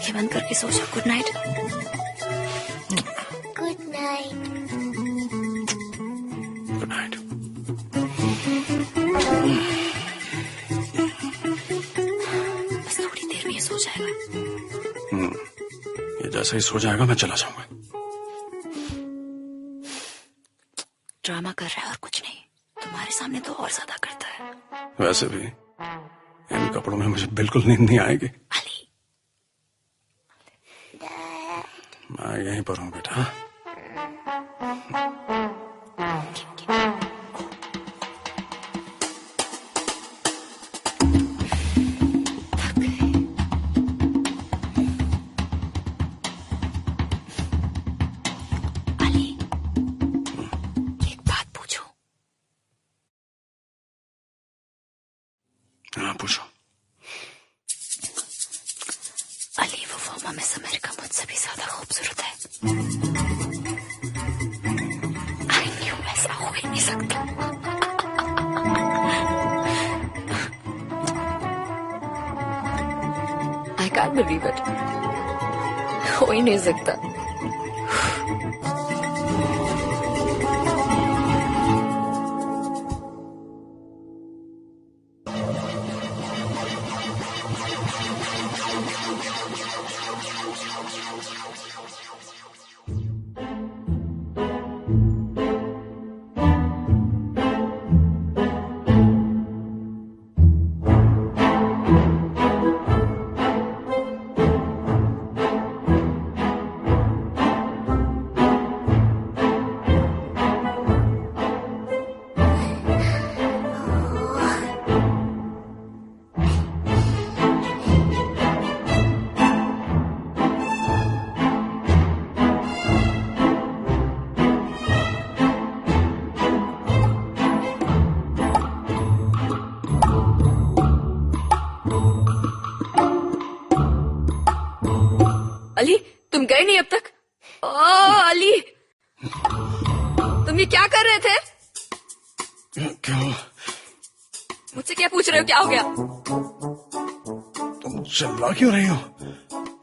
आंखें बंद करके सो जाओ। Good night. Good night. Good night. बस थोड़ी देर में ये सो जाएगा। ये जैसे ही सो जाएगा मैं चला जाऊंगा। ड्रामा कर रहा है और कुछ नहीं। तुम्हारे सामने तो और ज्यादा करता है। वैसे भी इन कपड़ों में मुझे बिल्कुल नींद नहीं आएगी। अली, मैं यहीं पर हूँ बेटा। अली, एक बात पूछूं? हाँ पूछो। अली, वो फॉर्मा मिस अमेरिका मुझसे भी ज्यादा खूबसूरत है। आई न्यू, ऐसा हो ही नहीं सकता। I can't believe it. हो ही नहीं सकता। अली, तुम गए नहीं अब तक? ओ अली, तुम ये क्या कर रहे थे? क्यों? मुझसे क्या पूछ रहे हो? क्या हो गया? तुम चिल्ला क्यों रही हो?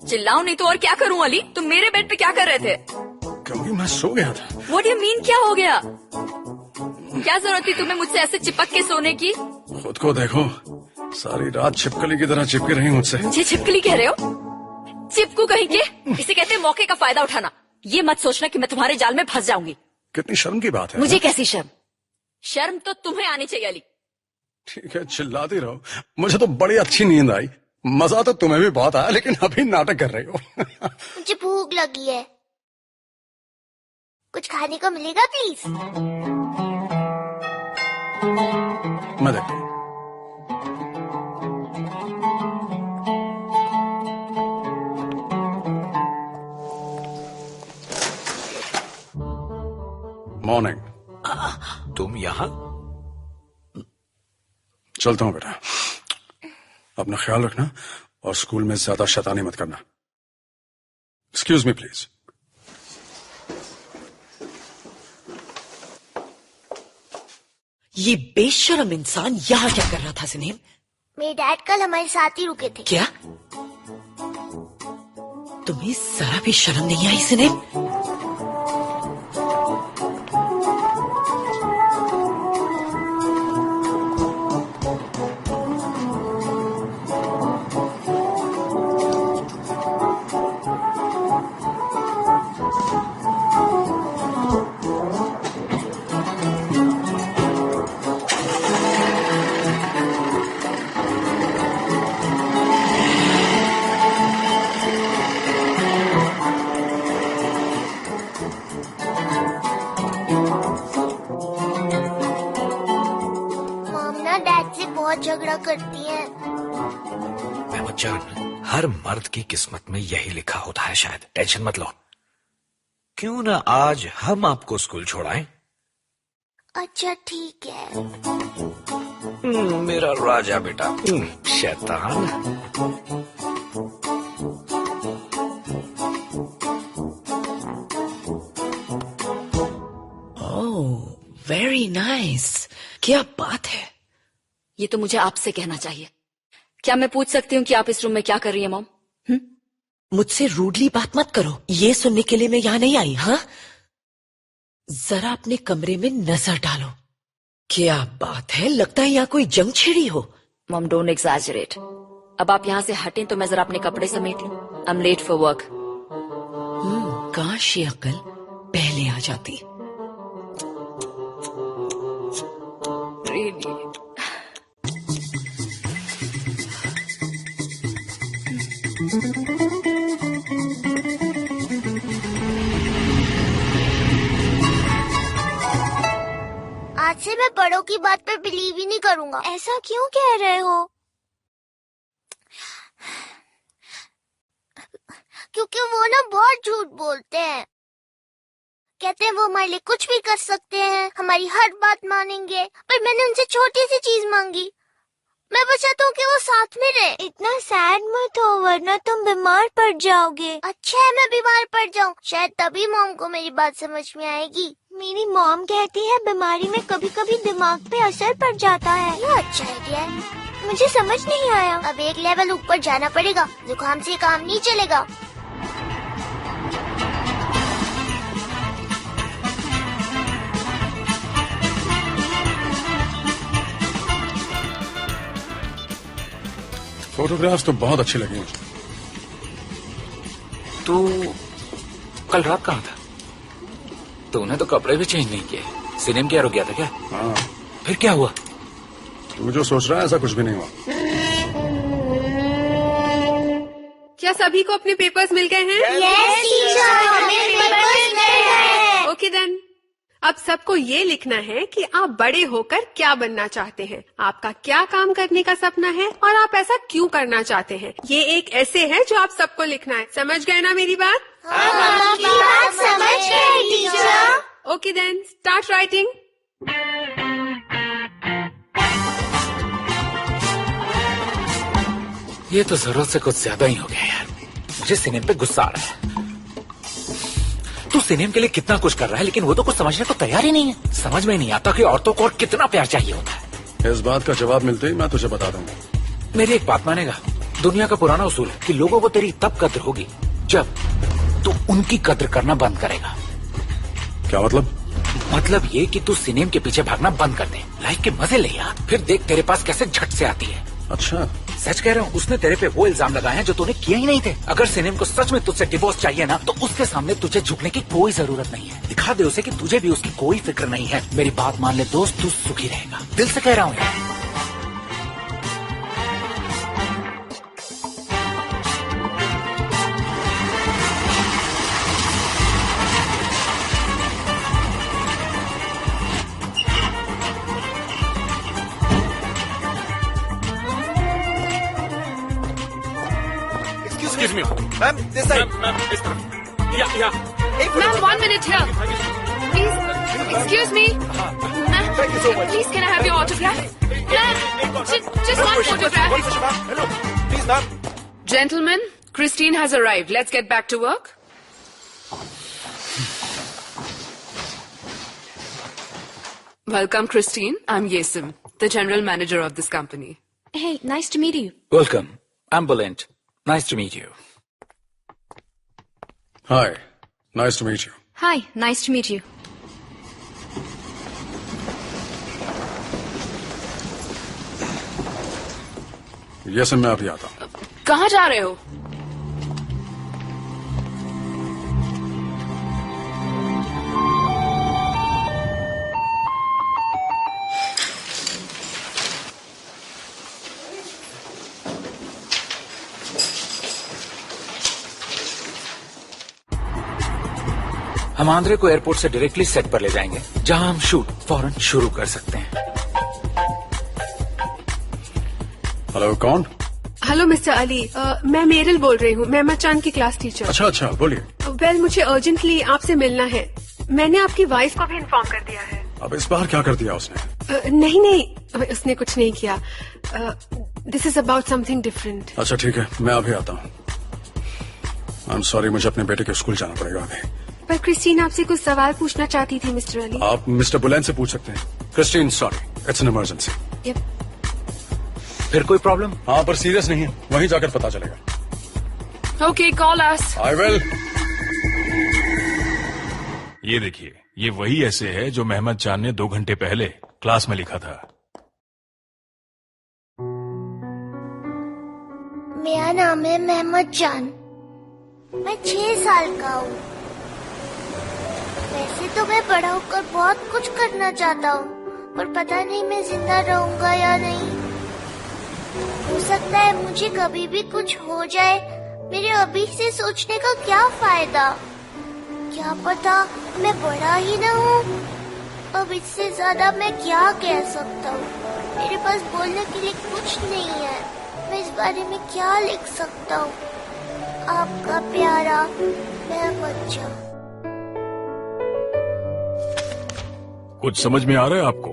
चिल्लाऊं नहीं तो और क्या करूं अली? तुम मेरे बेड पे क्या कर रहे थे? क्योंकि मैं सो गया था। What do you mean, क्या हो गया? क्या जरूरत थी तुम्हें मुझसे ऐसे चिपक के सोने की? खुद को देखो, सारी रात छिपकली की तरह चिपके रही मुझसे। मुझे छिपकली कह रहे हो? चिपकू कहीं के? इसे कहते हैं मौके का फायदा उठाना। ये मत सोचना कि मैं तुम्हारे जाल में फंस जाऊंगी। कितनी शर्म की बात है। मुझे कैसी शर्म? शर्म तो तुम्हें आनी चाहिए अली। ठीक है, चिल्लाती रहो। मुझे तो बड़ी अच्छी नींद आई। मजा तो तुम्हें भी बहुत आया, लेकिन अभी नाटक कर रही हो। मुझे भूख लगी है, कुछ खाने को मिलेगा प्लीज? मैं देखता हूँ। मॉर्निंग। तुम यहाँ? चलता हूँ बेटा। अपना ख्याल रखना और स्कूल में ज्यादा शैतानी मत करना। Excuse me please. ये बेशर्म इंसान यहाँ क्या कर रहा था सिनेम? मेरे डैड कल हमारे साथ ही रुके थे। क्या? तुम्हें जरा भी शर्म नहीं आई सिनेम? बहुत झगड़ा करती है। अहमद जान, हर मर्द की किस्मत में यही लिखा होता है शायद। टेंशन मत लो। क्यों ना आज हम आपको स्कूल छोड़ाएं? अच्छा ठीक है। मेरा राजा बेटा। शैतान। ओह, वेरी नाइस। क्या बात है। ये तो मुझे आपसे कहना चाहिए। क्या मैं पूछ सकती हूँ कि आप इस रूम में क्या कर रही है मॉम? मुझसे रूडली बात मत करो। ये सुनने के लिए मैं यहाँ नहीं आई। हाँ, जरा अपने कमरे में नजर डालो। क्या बात है, लगता है यहाँ कोई जंग छिड़ी हो। Mom don't exaggerate. अब आप यहाँ से हटें तो मैं जरा अपने कपड़े समेट लूं। I am late for work. काश ये अक्ल पहले आ जाती। Really? आज से मैं बड़ों की बात पे बिलीव ही नहीं करूंगा। ऐसा क्यों कह रहे हो? क्योंकि वो ना बहुत झूठ बोलते हैं। कहते हैं वो हमारे लिए कुछ भी कर सकते हैं, हमारी हर बात मानेंगे। पर मैंने उनसे छोटी सी चीज मांगी। मैं बस चाहता हूँ कि वो साथ में रहे। इतना सैड मत हो वरना तुम बीमार पड़ जाओगे। अच्छा है मैं बीमार पड़ जाऊँ, शायद तभी मॉम को मेरी बात समझ में आएगी। मेरी मॉम कहती है बीमारी में कभी कभी दिमाग पे असर पड़ जाता है। ये अच्छा आइडिया है, मुझे समझ नहीं आया। अब एक लेवल ऊपर जाना पड़ेगा, जुकाम से काम नहीं चलेगा। फोटोग्राफ्स तो बहुत अच्छी लगी मुझे। तू कल रात कहाँ था? तूने तो कपड़े भी चेंज नहीं किए। सिनेमा क्या रुक गया था क्या? हाँ, फिर क्या हुआ? तू जो सोच रहा है ऐसा कुछ भी नहीं हुआ। क्या सभी को अपने पेपर्स मिल गए हैं? यस टीचर, हमें पेपर्स मिल गए। ओके देन, अब सबको ये लिखना है कि आप बड़े होकर क्या बनना चाहते हैं, आपका क्या काम करने का सपना है और आप ऐसा क्यों करना चाहते हैं। ये एक ऐसे है जो आप सबको लिखना है। समझ गए ना मेरी बात? हम आपकी बात समझ गए teacher. Okay then, start writing. ये तो जरूरत से कुछ ज्यादा ही हो गया यार। मुझे सिनेमा पे गुस्सा आ रहा है। तू सिनेमा के लिए कितना कुछ कर रहा है लेकिन वो तो कुछ समझने को तैयार ही नहीं है। समझ में नहीं आता कि औरतों को और कितना प्यार चाहिए होता है। इस बात का जवाब मिलते ही मैं तुझे बता दूंगा। मेरी एक बात मानेगा, दुनिया का पुराना उसूल है कि लोगों को तेरी तब कद्र होगी जब तू उनकी कद्र करना बंद करेगा। क्या मतलब? मतलब ये कि तू सिनेमा के पीछे भागना बंद कर दे, लाइफ के मजे ले यार। फिर देख तेरे पास कैसे झट से आती है। अच्छा, सच कह रहा हूँ, उसने तेरे पे वो इल्जाम लगाए हैं जो तूने किए ही नहीं थे। अगर सिनेमा को सच में तुझसे डिवोर्स चाहिए ना तो उसके सामने तुझे झुकने की कोई जरूरत नहीं है। दिखा दे उसे कि तुझे भी उसकी कोई फिक्र नहीं है। मेरी बात मान ले दोस्त, तू सुखी रहेगा। दिल से कह रहा हूँ यार। Excuse me, ma'am, this side. Ma'am, 1 minute here. Please, excuse me. Ma'am, Thank you so much. please can I have your autograph? Ma'am, just one photograph. One question, ma'am. Hello. Please, ma'am. Gentlemen, Christine has arrived. Let's get back to work. Welcome, Christine. I'm Yesim, the general manager of this company. Hey, nice to meet you. Welcome, I am Bulent. Nice to meet you. Hi, nice to meet you. Hi, nice to meet you. ये सब मैं अभी आता हूँ। कहाँ जा रहे हो? हम आंद्रे को एयरपोर्ट से डायरेक्टली सेट पर ले जाएंगे जहां हम शूट फौरन शुरू कर सकते हैं। हेलो, कौन? हेलो मिस्टर अली, मैं मेरल बोल रही हूँ, मेहमद चांद की क्लास टीचर। अच्छा अच्छा, बोलिए। वेल, मुझे अर्जेंटली आपसे मिलना है। मैंने आपकी वाइफ को भी इन्फॉर्म कर दिया है। अब इस बार क्या कर दिया उसने? नहीं, उसने कुछ नहीं किया। This is about something different. अच्छा ठीक है, मैं अभी आता हूँ। आई एम सॉरी, मुझे अपने बेटे के स्कूल जाना पड़ेगा अभी। पर क्रिस्टीन आपसे कुछ सवाल पूछना चाहती थी मिस्टर अली। आप मिस्टर बुलेन से पूछ सकते हैं। Christine, sorry, it's an emergency. Yep. फिर कोई प्रॉब्लम? हाँ, पर सीरियस नहीं है, वहीं जाकर पता चलेगा। Okay, call us. I will. ये देखिए, ये वही ऐसे है जो मेहमद जान ने 2 घंटे पहले क्लास में लिखा था। मेरा नाम है मेहमद जान। मैं 6 साल का हूँ। वैसे तो मैं बड़ा होकर बहुत कुछ करना चाहता हूँ, पर पता नहीं मैं जिंदा रहूंगा या नहीं। हो सकता है मुझे कभी भी कुछ हो जाए। मेरे अभी से सोचने का क्या फायदा? क्या पता मैं बड़ा ही ना हूँ। अब इससे ज्यादा मैं क्या कह सकता हूँ? मेरे पास बोलने के लिए कुछ नहीं है। मैं इस बारे में क्या लिख सकता हूँ? आपका प्यारा मेहमद जान। कुछ समझ में आ रहा है आपको?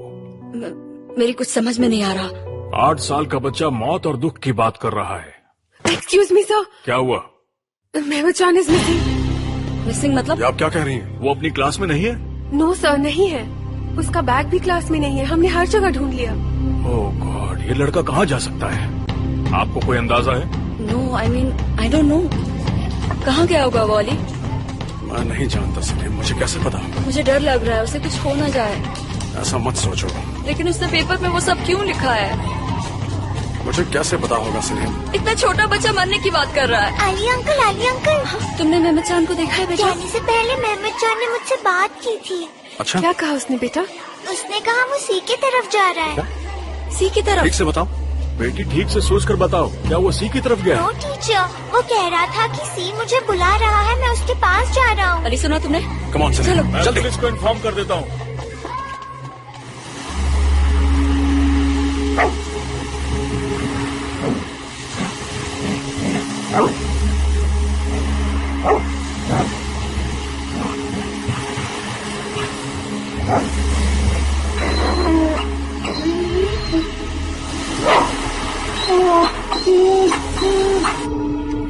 मेरी कुछ समझ में नहीं आ रहा। 8 साल का बच्चा मौत और दुख की बात कर रहा है। एक्सक्यूज मी सर, क्या हुआ? मेहमद जान इज मिसिंग। मिसिंग मतलब? ये आप क्या कह रही हैं? वो अपनी क्लास में नहीं है? नो सर, नहीं है। उसका बैग भी क्लास में नहीं है। हमने हर जगह ढूंढ लिया। ओह गॉड, ये लड़का कहाँ जा सकता है? आपको कोई अंदाजा है? No, I don't know. कहाँ गया होगा वो अली? मैं नहीं जानता सलीम, मुझे कैसे पता? मुझे डर लग रहा है उसे कुछ हो ना जाए। ऐसा मत सोचो। लेकिन उसने पेपर में वो सब क्यों लिखा है? मुझे कैसे पता होगा सलीम? इतना छोटा बच्चा मरने की बात कर रहा है। अली अंकल। तुमने मेहमद जान को देखा है बेटा? जाने से पहले मेहमद जान ने मुझसे बात की थी। अच्छा, क्या कहा उसने बेटा? उसने कहा वो सी की तरफ जा रहा है। सी की तरफ? ठीक से बताओ। बेटी ठीक से सोच कर बताओ, क्या वो सी की तरफ गया? नो टीचर, वो कह रहा था कि सी मुझे बुला रहा है, मैं उसके पास जा रहा हूँ। अली सुना तुमने? कम ऑन सलीम, चलो। मैं जल्दी। पुलिस को इन्फॉर्म कर देता हूँ।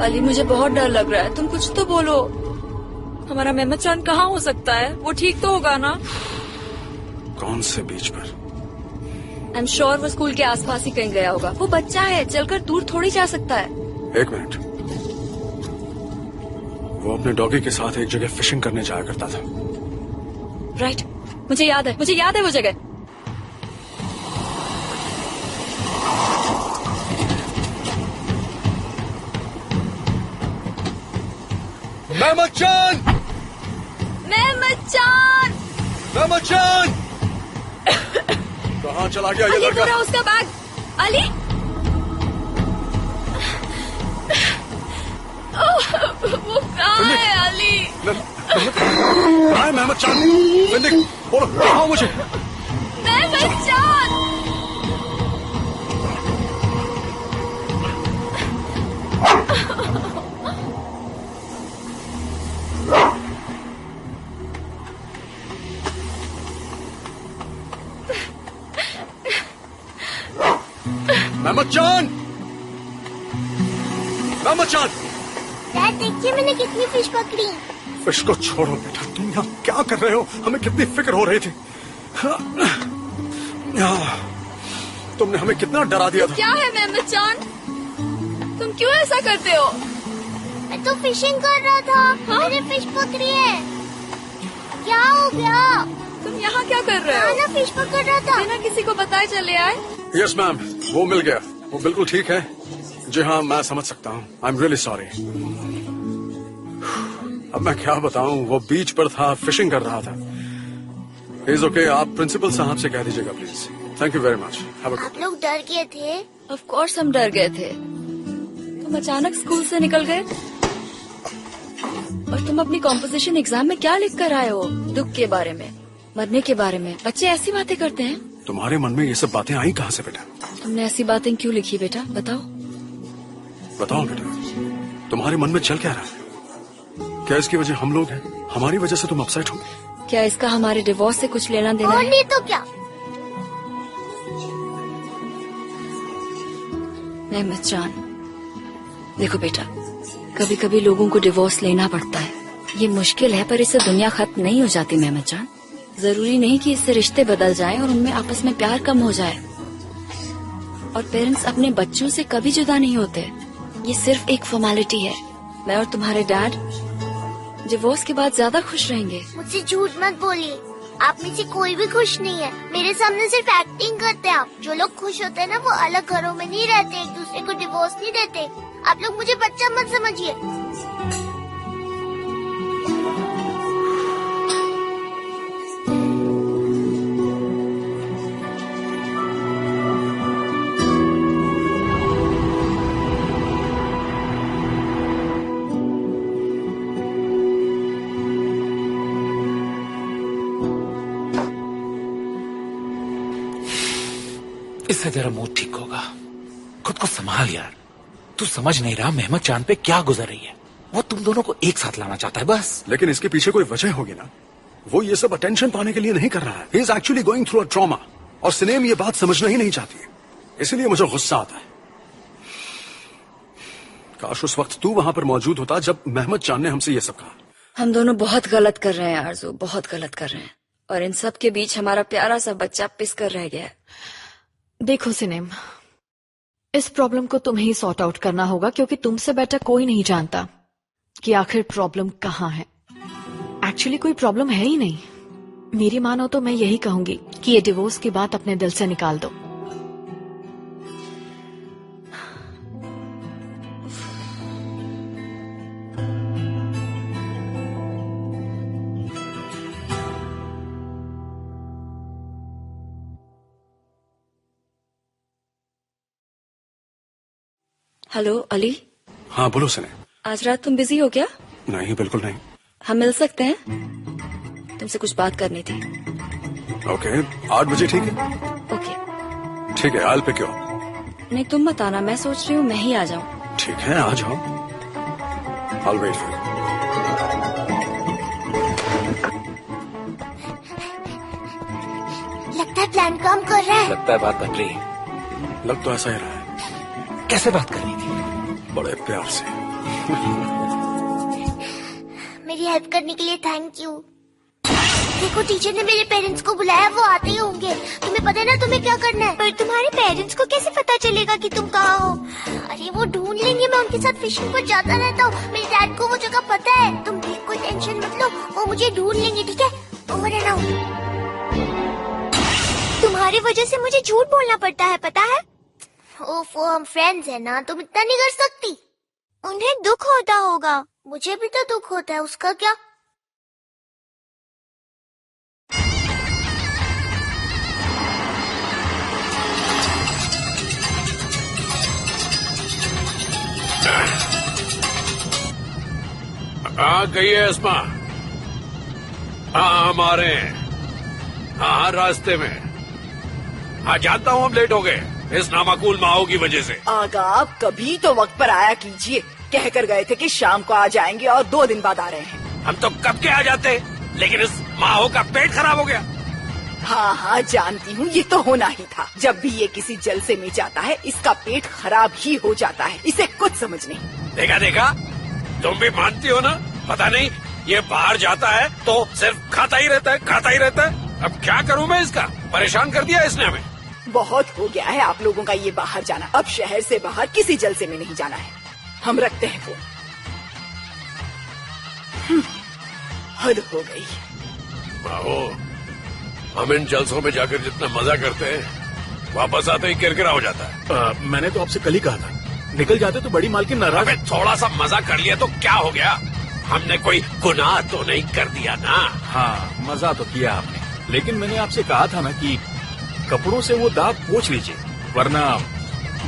अली मुझे बहुत डर लग रहा है, तुम कुछ तो बोलो। हमारा मेहमद जान कहाँ हो सकता है? वो ठीक तो होगा ना? कौन से बीच पर? आई एम श्योर वो स्कूल के आसपास ही कहीं गया होगा। वो बच्चा है, चलकर दूर थोड़ी जा सकता है। 1 मिनट। वो अपने डॉगी के साथ एक जगह फिशिंग करने जाया करता था। राइट, मुझे याद है वो जगह। मेहमद जान! मेहमद जान! मेहमद जान! कहाँ चला गया ये अली लड़का? पूरा उसका बैग। अली वो कहाँ है अली? कहाँ है मेहमद जान? सिंधिक, बोलो कहाँ मुझे? मेहमद जान! मेहमद जान! मेहमद जान! डैड देखिए मैंने कितनी फिश पकड़ी। फिश को छोड़ो बेटा, तुम यहाँ क्या कर रहे हो? हमें कितनी फिक्र हो रही थी। तुमने हमें कितना डरा दिया था। क्या है मेहमद जान? तुम क्यों ऐसा करते हो? मैं तो फिशिंग कर रहा था। मैंने फिश पकड़ी है। क्या हो गया? तुम यहाँ क्या कर रहे हो? ना फिश पकड़ रहा था। बिना किसी को बताए चले आए? यस मैम, वो मिल गया। वो बिल्कुल ठीक है। जी हाँ, मैं समझ सकता हूँ। I am really sorry. अब मैं क्या बताऊँ, वो बीच पर था, फिशिंग कर रहा था। इज ओके, आप प्रिंसिपल साहब से कह दीजिएगा please. Thank you very much. आप लोग डर गए थे? ऑफ कोर्स हम डर गए थे। तुम अचानक स्कूल से निकल गए और तुम अपनी कॉम्पोजिशन एग्जाम में क्या लिख कर आए हो? दुख के बारे में, मरने के बारे में। बच्चे ऐसी बातें करते हैं। तुम्हारे मन में ये सब बातें आई कहाँ से बेटा? तुमने ऐसी बातें क्यों लिखी बेटा, बताओ। बताओ बेटा, तुम्हारे मन में चल क्या रहा है? क्या इसकी वजह हम लोग हैं? हमारी वजह से तुम अपसेट हो? क्या इसका हमारे डिवोर्स से कुछ लेना देना और है? नहीं तो क्या। मेहमद जान, देखो बेटा, कभी कभी लोगों को डिवोर्स लेना पड़ता है। ये मुश्किल है, पर इससे दुनिया खत्म नहीं हो जाती मेहमद जान। जरूरी नहीं कि इससे रिश्ते बदल जाएं और उनमें आपस में प्यार कम हो जाए। और पेरेंट्स अपने बच्चों से कभी जुदा नहीं होते। ये सिर्फ एक फॉर्मेलिटी है। मैं और तुम्हारे डैड डिवोर्स के बाद ज्यादा खुश रहेंगे। मुझसे झूठ मत बोलिए, आप में से कोई भी खुश नहीं है। मेरे सामने सिर्फ एक्टिंग करते हैं आप। जो लोग खुश होते हैं ना वो अलग घरों में नहीं रहते, एक दूसरे को डिवोर्स नहीं देते। आप लोग मुझे बच्चा मत समझिए। इससे तेरा मूड ठीक होगा। खुद को संभाल यार। तू समझ नहीं रहा मेहमद चांद पे क्या गुजर रही है। वो तुम दोनों को एक साथ लाना चाहता है बस। लेकिन इसके पीछे कोई वजह होगी ना। वो ये सब अटेंशन पाने के लिए नहीं कर रहा है। He is actually going through a trauma. और सिनेम ये बात समझना ही नहीं चाहती है, इसलिए मुझे गुस्सा आता है। काश उस वक्त तू वहां पर मौजूद होता जब मेहमद चांद ने हमसे ये सब कहा। हम दोनों बहुत गलत कर रहे हैं आरजू, बहुत गलत कर रहे हैं। और इन सब के बीच हमारा प्यारा सा बच्चा पिस कर रह गया है। देखो सिनेम, इस प्रॉब्लम को तुम्हें ही सॉर्ट आउट करना होगा, क्योंकि तुमसे बेटर कोई नहीं जानता कि आखिर प्रॉब्लम कहाँ है। एक्चुअली कोई प्रॉब्लम है ही नहीं। मेरी मानो तो मैं यही कहूंगी कि ये डिवोर्स की बात अपने दिल से निकाल दो। हेलो अली। हाँ बोलो सने। आज रात तुम बिजी हो क्या? नहीं बिल्कुल नहीं। हम मिल सकते हैं? तुमसे कुछ बात करनी थी। ओके 8 बजे ठीक है? ओके ठीक है, I'll pick you up। नहीं तुम मत आना, मैं सोच रही हूँ मैं ही आ जाऊँ। ठीक है आ जाओ। I'll wait for you। लगता है प्लान काम कर रहा है। लगता है बात बन रही है। लग तो ऐसा ही रहा है। कैसे बात कर रही थी? बड़े प्यार से। मेरी हेल्प करने के लिए थैंक यू। देखो टीचर ने मेरे पेरेंट्स को बुलाया, वो आते ही होंगे। तुम्हें पता है ना तुम्हें क्या करना है। पर तुम्हारे पेरेंट्स को कैसे पता चलेगा कि तुम कहाँ हो? अरे वो ढूंढ लेंगे। मैं उनके साथ फिशिंग पर जाता रहता हूँ। मेरे डैड को वो जगह पता है। तुम भी कोई टेंशन मत लो, वो मुझे ढूंढ लेंगे। ठीक है, ओवर एंड आउट। तुम्हारी वजह से मुझे झूठ बोलना पड़ता है, पता है? ओफो, हम फ्रेंड्स हैं ना, तुम इतना नहीं कर सकती। उन्हें दुख होता होगा, मुझे भी तो दुख होता है। उसका क्या? आ गई है अस्मा। हाँ हम आ रहे हैं। हाँ रास्ते में। हाँ जानता हूँ हम लेट हो गए इस नामाकूल माओ की वजह से। आगा आप कभी तो वक्त पर आया कीजिए। कहकर गए थे कि शाम को आ जाएंगे और 2 दिन बाद आ रहे हैं। हम तो कब के आ जाते, लेकिन इस माओ का पेट खराब हो गया। हाँ हाँ जानती हूँ, ये तो होना ही था। जब भी ये किसी जलसे में जाता है इसका पेट खराब ही हो जाता है। इसे कुछ समझ नहीं। देखा देखा, तुम भी मानती हो ना। पता नहीं ये बाहर जाता है तो सिर्फ खाता ही रहता है, खाता ही रहता है। अब क्या करूँ मैं इसका? परेशान कर दिया इसने हमें। बहुत हो गया है आप लोगों का ये बाहर जाना। अब शहर से बाहर किसी जलसे में नहीं जाना है। हम रखते हैं फोन। हद हो गई। माओ, हम इन जलसों में जाकर जितना मजा करते हैं वापस आते ही किरकिरा हो जाता है। मैंने तो आपसे कल ही कहा था, निकल जाते तो बड़ी मालकिन नाराज। अबे थोड़ा सा मजा कर लिया तो क्या हो गया? हमने कोई गुनाह तो नहीं कर दिया ना। हाँ मजा तो किया आपने, लेकिन मैंने आपसे कहा था ना कि कपड़ों से वो दाग पोंछ लीजिए, वरना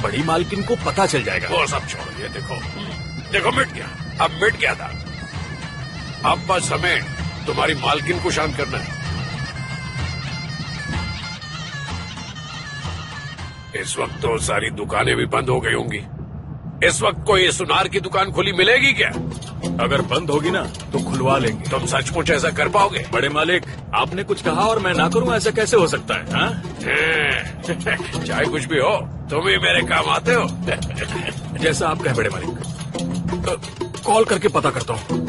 बड़ी मालकिन को पता चल जाएगा। वो सब छोड़ो, ये देखो देखो मिट गया। अब मिट गया था। अब बस हमें तुम्हारी मालकिन को शांत करना है। इस वक्त तो सारी दुकानें भी बंद हो गई होंगी। इस वक्त कोई सुनार की दुकान खुली मिलेगी क्या? अगर बंद होगी ना तो खुलवा लेंगे। तुम सचमुच ऐसा कर पाओगे? बड़े मालिक, आपने कुछ कहा और मैं ना करूं, ऐसा कैसे हो सकता है? हाँ? चाहे कुछ भी हो, तुम ही मेरे काम आते हो। जैसा आप कहे बड़े मालिक। कॉल करके पता करता हूँ।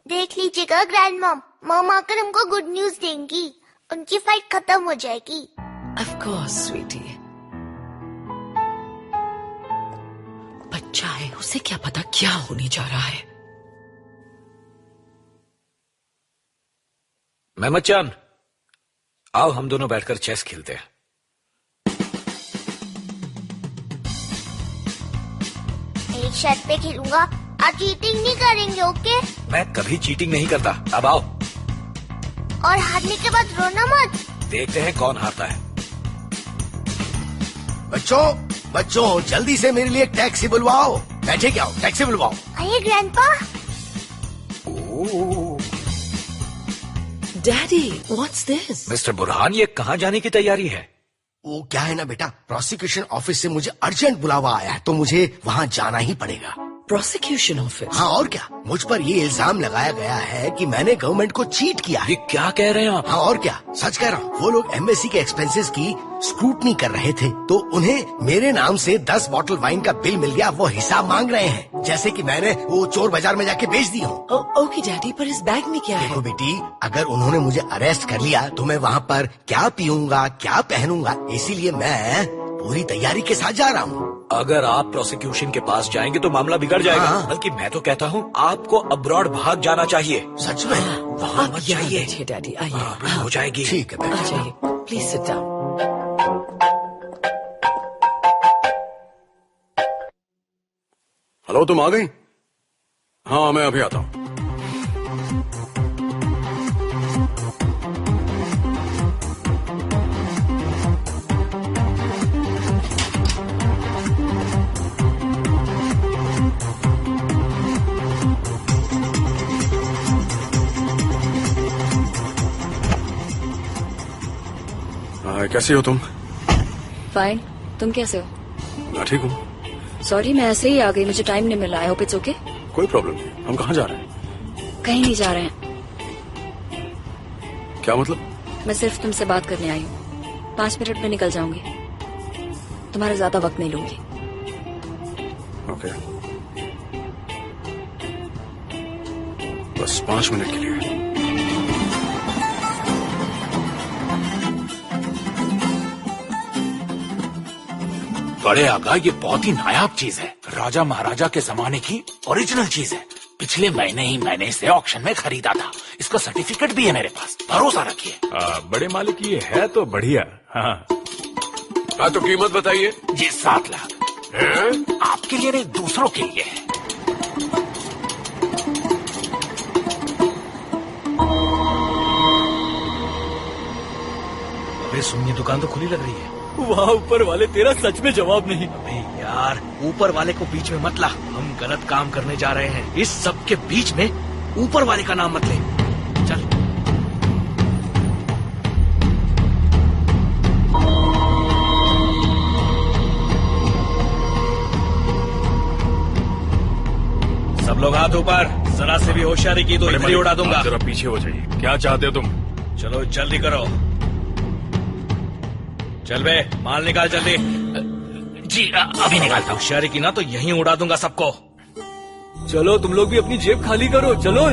देख लीजिएगा ग्रैंड मॉम, मॉम आकर हमको गुड न्यूज देंगी, उनकी फाइट खत्म हो जाएगी। ऑफ कोर्स स्वीटी, बच्चा है, उसे क्या पता क्या होने जा रहा है। मेहमद चांद, आओ हम दोनों बैठकर चेस खेलते हैं। एक शर्त पे खेलूंगा, आप चीटिंग नहीं करेंगे, ओके? मैं कभी चीटिंग नहीं करता। अब आओ। और हारने के बाद रोना मत। देखते हैं कौन हारता है। बच्चों जल्दी से मेरे लिए एक टैक्सी बुलवाओ। बैठे क्या हो, टैक्सी बुलवाओ। आइए grandpa. Daddy, what's this? Mister Burhan, ये कहाँ जाने की तैयारी है? वो क्या है ना बेटा, प्रोसिक्यूशन ऑफिस से मुझे अर्जेंट बुलावा आया है, तो मुझे वहाँ जाना ही पड़ेगा। Prosecution office? हाँ और क्या, मुझ पर ये इल्जाम लगाया गया है कि मैंने गवर्नमेंट को चीट किया है। ये क्या कह रहे हैं आप? हाँ और क्या, सच कह रहा हूँ। वो लोग एम्बेसी के एक्सपेंसेस की स्क्रूटनी कर रहे थे, तो उन्हें मेरे नाम से 10 बॉटल वाइन का बिल मिल गया। वो हिसाब मांग रहे हैं, जैसे कि मैंने वो चोर बाजार में जाके बेच दी हूँ। ओके डैडी, पर इस बैग में क्या है? देखो बेटी, अगर उन्होंने मुझे अरेस्ट कर लिया तो मैं वहाँ पर क्या पीऊंगा, क्या पहनूंगा, इसीलिए मैं पूरी तैयारी के साथ जा रहा हूँ। अगर आप प्रोसिक्यूशन के पास जाएंगे तो मामला बिगड़ जाएगा। हाँ। बल्कि मैं तो कहता हूँ आपको अब्रॉड भाग जाना चाहिए। सच में? वहाँ मत जाइए। बैठिए डैडी, आइए। प्रॉब्लम हो जाएगी। ठीक है आ जाइए, प्लीज सिट डाउन। हेलो, तुम आ गई? हाँ, मैं अभी आता हूँ। कैसी हो तुम? फाइन, तुम कैसे हो? मैं ठीक हूँ। सॉरी, मैं ऐसे ही आ गई, मुझे टाइम नहीं मिला। I hope it's okay. कोई प्रॉब्लम नहीं। हम कहाँ जा रहे हैं? कहीं नहीं जा रहे हैं। क्या मतलब? मैं सिर्फ तुमसे बात करने आई हूँ। 5 मिनट में निकल जाऊंगी, तुम्हारा ज्यादा वक्त नहीं लूंगी। ओके, बस 5 मिनट के लिए। बड़े आगा, ये बहुत ही नायाब चीज है। राजा महाराजा के जमाने की ओरिजिनल चीज है। पिछले महीने ही मैंने इसे ऑक्शन में खरीदा था। इसका सर्टिफिकेट भी है मेरे पास, भरोसा रखिए। बड़े मालिक, ये है तो बढ़िया। हाँ, तो कीमत बताइए। जी 7 लाख। आपके लिए नहीं, दूसरों के लिए है। अबे सुन, ये दुकान तो खुली लग रही है। वाह, ऊपर वाले, तेरा सच में जवाब नहीं। अबे यार, ऊपर वाले को बीच में मत ला, हम गलत काम करने जा रहे हैं। इस सब के बीच में ऊपर वाले का नाम मत ले। चल। सब लोग हाथ ऊपर, जरा से भी होशियारी की तो इधर ही उड़ा दूंगा। जरा पीछे हो जाइए। क्या चाहते हो तुम? चलो जल्दी करो। चल बे, माल निकाल जल्दी। जी अभी निकालता हूँ। होशियारी की ना तो यहीं उड़ा दूंगा सबको। चलो, तुम लोग भी अपनी जेब खाली करो। चलो।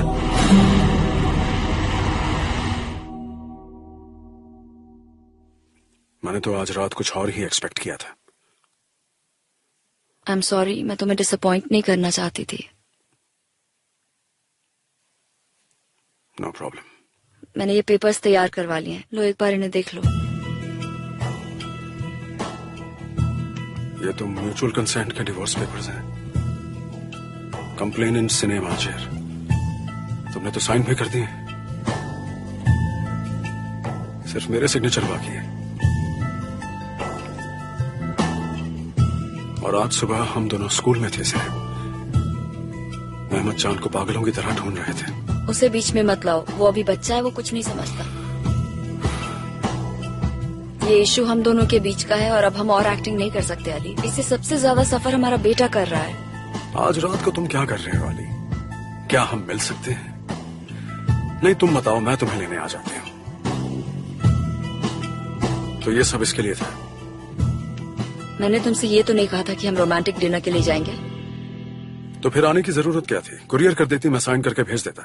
मैंने तो आज रात कुछ और ही एक्सपेक्ट किया था। आई एम सॉरी, मैं तुम्हें डिसअपॉइंट नहीं करना चाहती थी। No problem. मैंने ये पेपर्स तैयार करवा लिए हैं, लो एक बार इन्हें देख लो। ये तो म्यूचुअल कंसेंट के डिवोर्स पेपर्स हैं। कंप्लेन इन सिने माचेर। तुमने तो साइन भी कर दिए, सिर्फ मेरे सिग्नेचर बाकी है। और आज सुबह हम दोनों स्कूल में थे सिने। मेहमद चांद को पागलों की तरह ढूंढ रहे थे। उसे बीच में मत लाओ, वो अभी बच्चा है, वो कुछ नहीं समझता। ये इशू हम दोनों के बीच का है और अब हम और एक्टिंग नहीं कर सकते अली। इससे सबसे ज्यादा सफर हमारा बेटा कर रहा है। आज रात को तुम क्या कर रहे हो अली? क्या हम मिल सकते हैं? नहीं, तुम बताओ, मैं तुम्हें लेने आ जाती हूँ। तो ये सब इसके लिए था। मैंने तुमसे ये तो नहीं कहा था कि हम रोमांटिक डिनर के लिए जाएंगे। तो फिर आने की जरूरत क्या थी? कुरियर कर देती, मैं साइन करके भेज देता।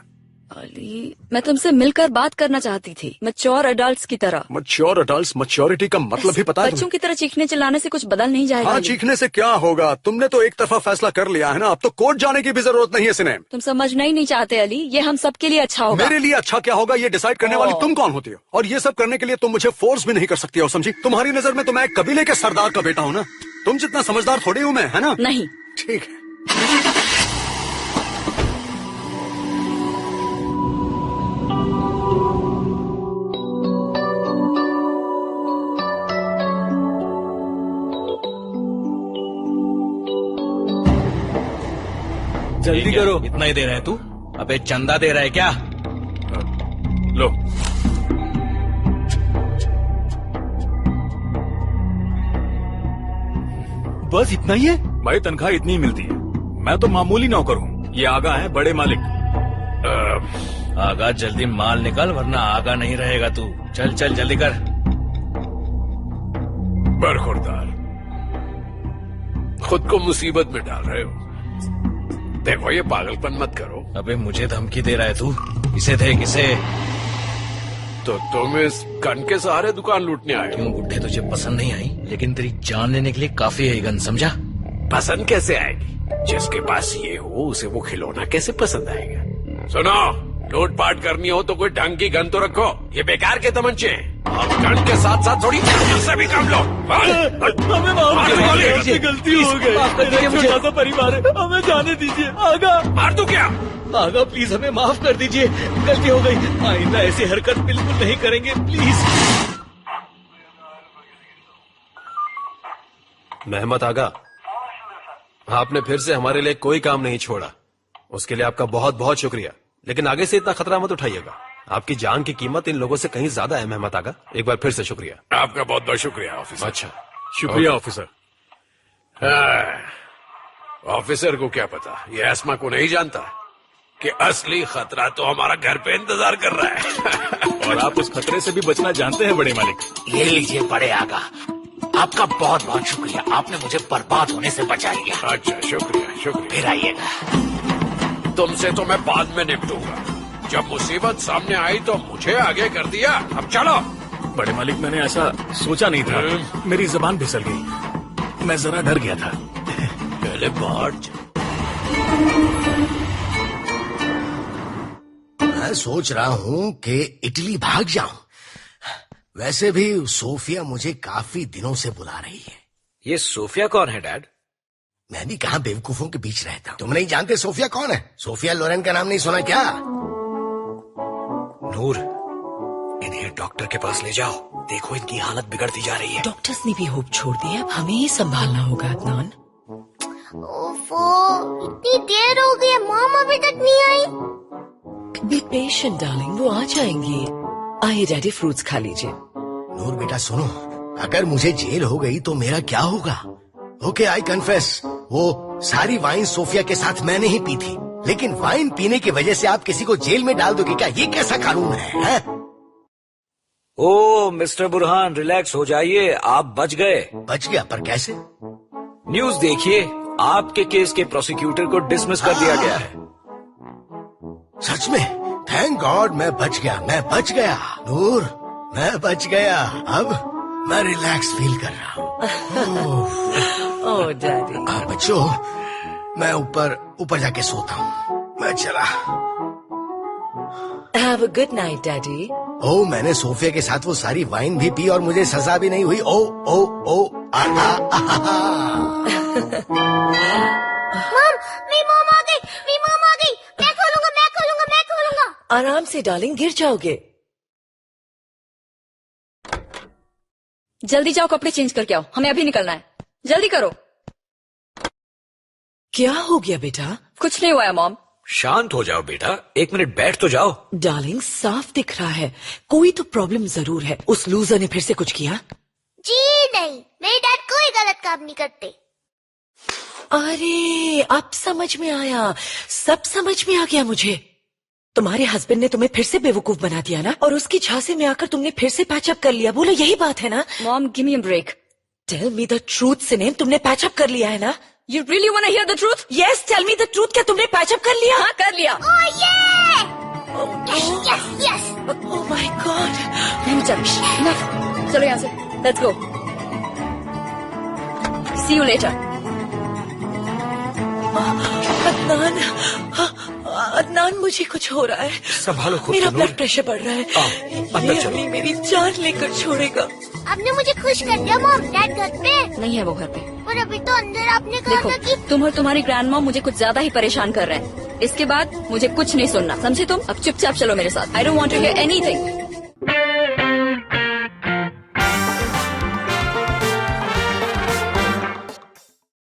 अली, मैं तुमसे मिलकर बात करना चाहती थी, मैच्योर अडल्ट्स की तरह। मैच्योर अडल्ट्स, मैच्योरिटी का मतलब ही पता है बच्चों की तरह चीखने चिल्लाने से कुछ बदल नहीं जाएगा। हाँ, अली। चीखने से क्या होगा? तुमने तो एक तरफा फैसला कर लिया है ना, अब तो कोर्ट जाने की भी जरूरत नहीं है सिनेम। तुम समझना ही नहीं चाहते अली, ये हम सबके लिए अच्छा होगा। मेरे लिए अच्छा क्या होगा ये डिसाइड करने वाली तुम कौन होती हो? और ये सब करने के लिए तुम मुझे फोर्स भी नहीं कर सकती हो, समझी? तुम्हारी नजर में तो मैं एक कबीले के सरदार का बेटा हूँ ना, तुम जितना समझदार थोड़ी हूँ मैं, है ना? नहीं। ठीक है। जल्दी करो। इतना ही दे रहा है तू? अबे चंदा दे रहा है क्या? लो। बस इतना ही है? भाई तनख्वाह इतनी ही मिलती है, मैं तो मामूली नौकर हूँ, ये आगा है बड़े मालिक। आगा जल्दी माल निकाल वरना आगा नहीं रहेगा तू। चल चल जल्दी कर। बरखुरदार, खुद को मुसीबत में डाल रहे हो। देखो ये पागलपन मत करो। अबे मुझे धमकी दे रहा है तू? इसे दे, किसे? तो तुम इस गन के सहारे दुकान लूटने आए? क्यों बुड्ढे, तुझे पसंद नहीं आई? लेकिन तेरी जान लेने के लिए काफी है ये गन, समझा? पसंद कैसे आएगी? जिसके पास ये हो उसे वो खिलौना कैसे पसंद आएगा? सुनो, लूटपाट करनी हो तो कोई ढंग की गन तो रखो, ये बेकार के तमंचे हैं। और गन के साथ साथ थोड़ी से भी काम लो। हमें माफ कीजिए, गलती हो गई। छोटा सा परिवार है, हमें जाने दीजिए। आगा मार दूं क्या? आगा प्लीज हमें माफ कर दीजिए, गलती हो गई। आइंदा ऐसी हरकत बिल्कुल नहीं करेंगे, प्लीज। मेहमत आगा, आपने फिर से हमारे लिए कोई काम नहीं छोड़ा, उसके लिए आपका बहुत बहुत शुक्रिया। लेकिन आगे से इतना खतरा मत उठाइएगा, आपकी जान की कीमत इन लोगों से कहीं ज्यादा है मेहमत आगा। एक बार फिर से शुक्रिया। आपका बहुत बहुत शुक्रिया ऑफिसर। अच्छा, शुक्रिया ऑफिसर। ऑफिसर को क्या पता, ये एस्मा को नहीं जानता कि असली खतरा तो हमारा घर पे इंतजार कर रहा है। और आप उस खतरे से भी बचना जानते हैं बड़े मालिक। ये लीजिए बड़े आगा, आपका बहुत बहुत शुक्रिया, आपने मुझे बर्बाद होने से बचा लिया। अच्छा, शुक्रिया शुक्रिया। फिर आइएगा। तुमसे तो मैं बाद में निपटूंगा, जब मुसीबत सामने आई तो मुझे आगे कर दिया। अब चलो। बड़े मालिक, मैंने ऐसा सोचा नहीं था, मेरी जबान फिसल गई, मैं जरा डर गया था। पहले बाहर मैं सोच रहा हूँ कि इटली भाग जाऊं। वैसे भी सोफिया मुझे काफी दिनों से बुला रही है। ये सोफिया कौन है डैड? मैं भी कहाँ बेवकूफों के बीच रहता हूँ। तुम नहीं जानते सोफिया कौन है? सोफिया लोरेन का नाम नहीं सुना क्या? नूर, इन्हें डॉक्टर के पास ले जाओ, देखो इनकी हालत बिगड़ती जा रही है। डॉक्टर्स ने भी होप छोड़ दी है, अब हमें ही संभालना होगा अदनान। ओफो, इतनी देर हो गई, मॉम अभी तक नहीं आई। बी पेशेंट डार्लिंग, वो आ जाएंगी। आइए डैडी, फ्रूट्स खा लीजिए। नूर बेटा सुनो, अगर मुझे जेल हो गई तो मेरा क्या होगा? ओके, आई कन्फेस, वो सारी वाइन सोफिया के साथ मैंने ही पी थी, लेकिन वाइन पीने की वजह से आप किसी को जेल में डाल दोगे क्या? ये कैसा कानून है? ओ मिस्टर बुरहान, रिलैक्स हो जाइए, आप बच गए। बच गया? पर कैसे? न्यूज देखिए, आपके केस के प्रोसिक्यूटर को डिसमिस कर दिया गया है। सच में? थैंक गॉड, मैं बच गया, मैं बच गया। नूर, मैं बच गया। अब मैं रिलैक्स फील कर रहा हूँ। Oh daddy. बच्चों, मैं ऊपर जाके सोता हूँ, मैं चला। Have a good night daddy. Oh, मैंने सोफिया के साथ वो सारी वाइन भी पी और मुझे सजा भी नहीं हुई। ओ ओ ओ आ आ आ मॉम आ गई, मेरी मॉम आ गई। मैं खोलूंगा, मैं खोलूंगा, मैं खोलूंगा। आराम से डार्लिंग, गिर जाओगे। जल्दी जाओ, कपड़े चेंज करके आओ, हमें अभी निकलना है, जल्दी करो। क्या हो गया बेटा? कुछ नहीं हुआ है मॉम। शांत हो जाओ बेटा, एक मिनट बैठ तो जाओ। डार्लिंग, साफ दिख रहा है कोई तो प्रॉब्लम जरूर है। उस लूजर ने फिर से कुछ किया? जी नहीं, मेरे डैड कोई गलत काम नहीं करते। अरे अब समझ में आया, सब समझ में आ गया मुझे। तुम्हारे हस्बैंड ने तुम्हें फिर से बेवकूफ बना दिया ना, और उसकी झांसे में आकर तुमने फिर से पैचअप कर लिया। बोलो यही बात है ना? Mom, give me a break. Tell me the truth सिनेम, तुमने पैचअप कर लिया है ना? You really want to hear the truth? Yes, tell me the truth, क्या तुमने पैचअप कर लिया? हाँ, कर लिया। Oh yeah! Yes yes. Oh my god. नहीं चल, चलो यहाँ से, let's go, see you later. Adnan, Adnan मुझे कुछ हो रहा है। संभालो खुद मेरा को, नूर। ब्लड प्रेशर बढ़ रहा है। अंदर ये चलो। अभी मेरी जान लेकर छोड़ेगा। आपने मुझे खुश कर दिया मॉम। डैड घर पे? नहीं है वो घर पे। पर अभी तो अंदर आपने कहा देखो, था कि तुम और तुम्हारी ग्रैंड मॉम मुझे कुछ ज्यादा ही परेशान कर रहे हैं। इसके बाद मुझे कुछ नहीं सुनना, समझे तुम? अब चुपचाप चलो मेरे साथ। I don't want to hear anything.